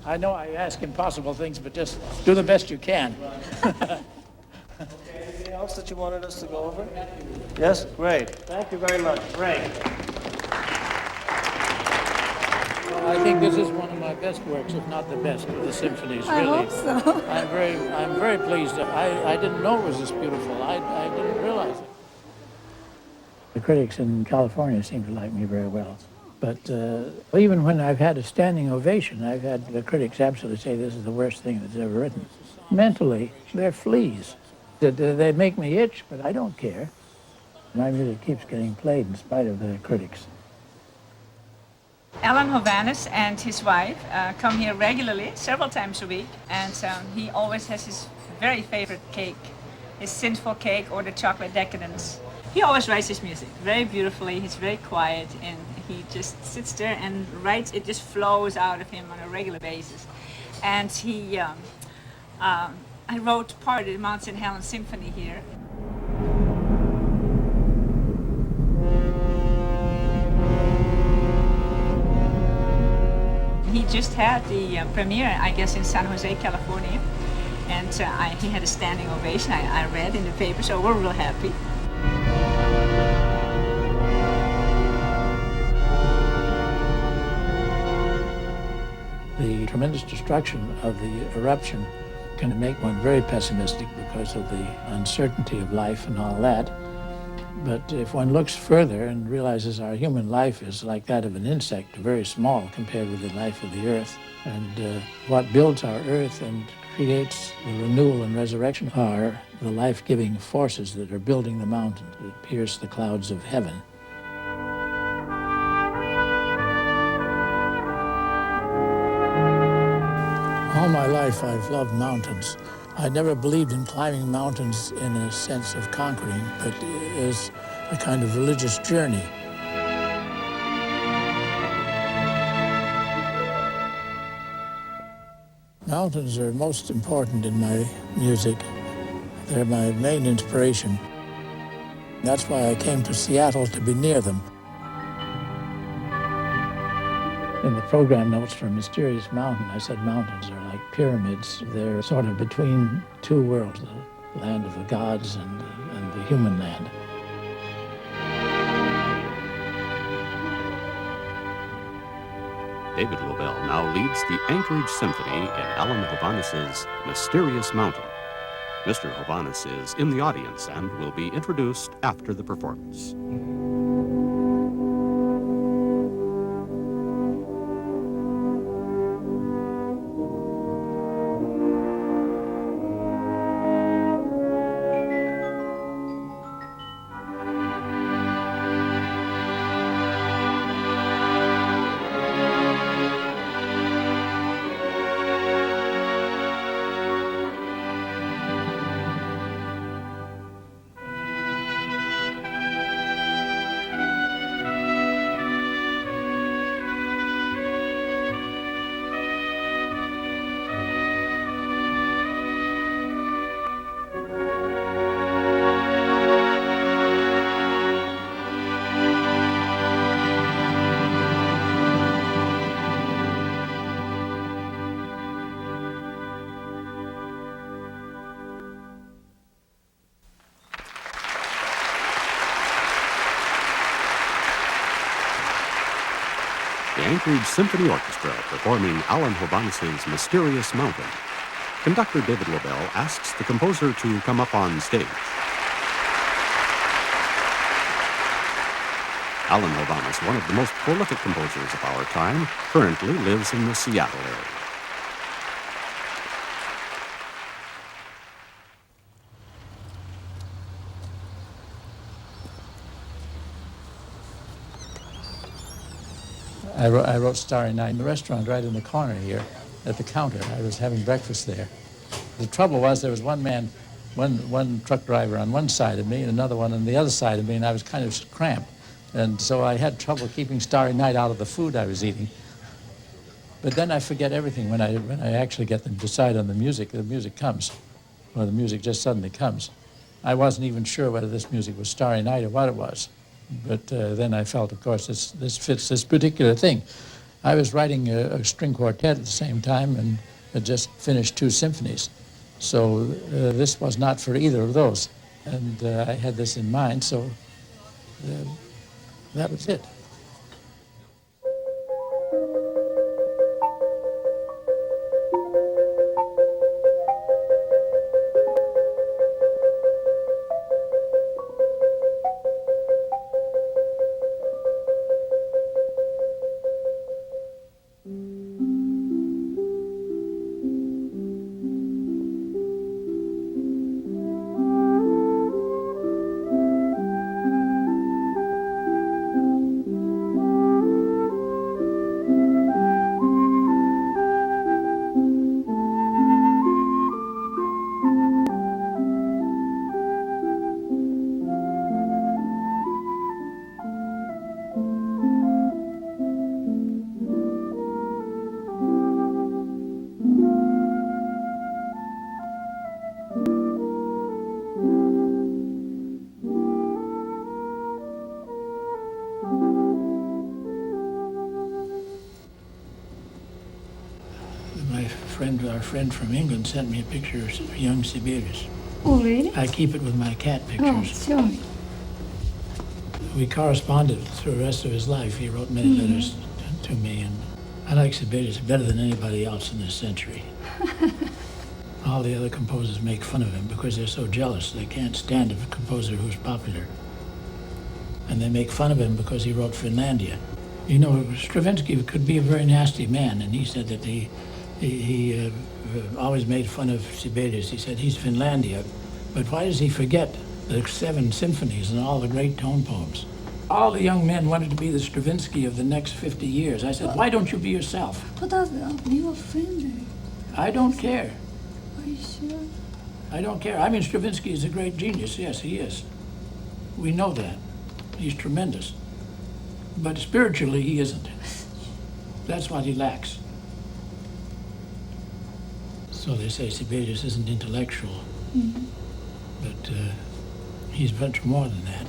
I know I ask impossible things, but just do the best you can. Okay, anything else that you wanted us to go over? Yes? Great. Thank you very much. Great. I think this is one of my best works, if not the best, of the symphonies, really. I hope so. I'm very pleased. I didn't know it was this beautiful. I didn't realize it. The critics in California seem to like me very well. But even when I've had a standing ovation, I've had the critics absolutely say this is the worst thing that's ever written. Mentally, they're fleas. They make me itch, but I don't care. My music keeps getting played in spite of the critics. Alan Hovhaness and his wife come here regularly, several times a week, and he always has his very favorite cake, his sinful cake or the chocolate decadence. He always writes his music very beautifully. He's very quiet, and he just sits there and writes. It just flows out of him on a regular basis. And I wrote part of the Mount St. Helens Symphony here. He just had the premiere, I guess, in San Jose, California, and he had a standing ovation. I read in the paper, so we're real happy. The tremendous destruction of the eruption can make one very pessimistic because of the uncertainty of life and all that. But if one looks further and realizes our human life is like that of an insect, very small compared with the life of the earth, and what builds our earth and creates the renewal and resurrection are the life-giving forces that are building the mountains that pierce the clouds of heaven. All my life I've loved mountains. I never believed in climbing mountains in a sense of conquering, but as a kind of religious journey. Mountains are most important in my music. They're my main inspiration. That's why I came to Seattle, to be near them. In the program notes for Mysterious Mountain, I said mountains are like pyramids. They're sort of between two worlds, the land of the gods and the human land. David Lobel now leads the Anchorage Symphony in Alan Hovhaness' Mysterious Mountain. Mr. Hovhaness is in the audience and will be introduced after the performance. The Anchorage Symphony Orchestra performing Alan Hovhaness' Mysterious Mountain. Conductor David Lobel asks the composer to come up on stage. Alan Hovhaness, one of the most prolific composers of our time, currently lives in the Seattle area. I wrote Starry Night in the restaurant right in the corner here at the counter. I was having breakfast there. The trouble was there was one man, one truck driver on one side of me and another one on the other side of me, and I was kind of cramped. And so I had trouble keeping Starry Night out of the food I was eating. But then I forget everything when I actually get them to decide on the music comes, or the music just suddenly comes. I wasn't even sure whether this music was Starry Night or what it was. But then I felt, of course, this fits this particular thing. I was writing a string quartet at the same time and had just finished 2 symphonies. So this was not for either of those. And I had this in mind, so that was it. Our friend from England sent me a picture of young Sibelius. Oh, really? I keep it with my cat Oh, pictures. show me. We corresponded through the rest of his life. He wrote many letters to me, and I like Sibelius better than anybody else in this century. All the other composers make fun of him because they're so jealous. They can't stand a composer who's popular. And they make fun of him because he wrote Finlandia. You know, Stravinsky could be a very nasty man, and he said that he always made fun of Sibelius. He said, he's Finlandia, but why does he forget the 7 symphonies and all the great tone poems? All the young men wanted to be the Stravinsky of the next 50 years. I said, why don't you be yourself? But you offended. I don't care. Are you sure? I don't care. I mean, Stravinsky is a great genius. Yes, he is. We know that. He's tremendous. But spiritually, he isn't. That's what he lacks. So they say Sibelius isn't intellectual, but he's much more than that.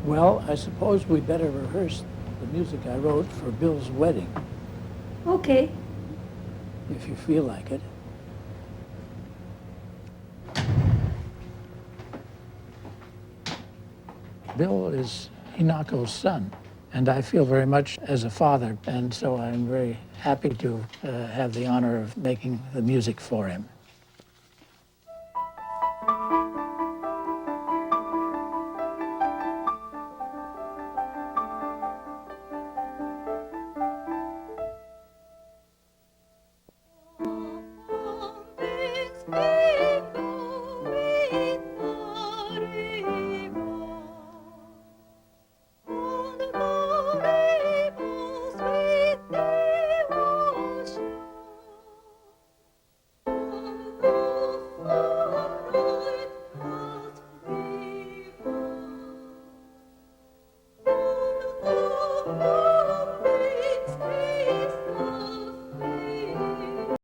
Well, I suppose we better rehearse the music I wrote for Bill's wedding, Okay. if you feel like it. Bill is Hinako's son, and I feel very much as a father, and so I'm very happy to have the honor of making the music for him.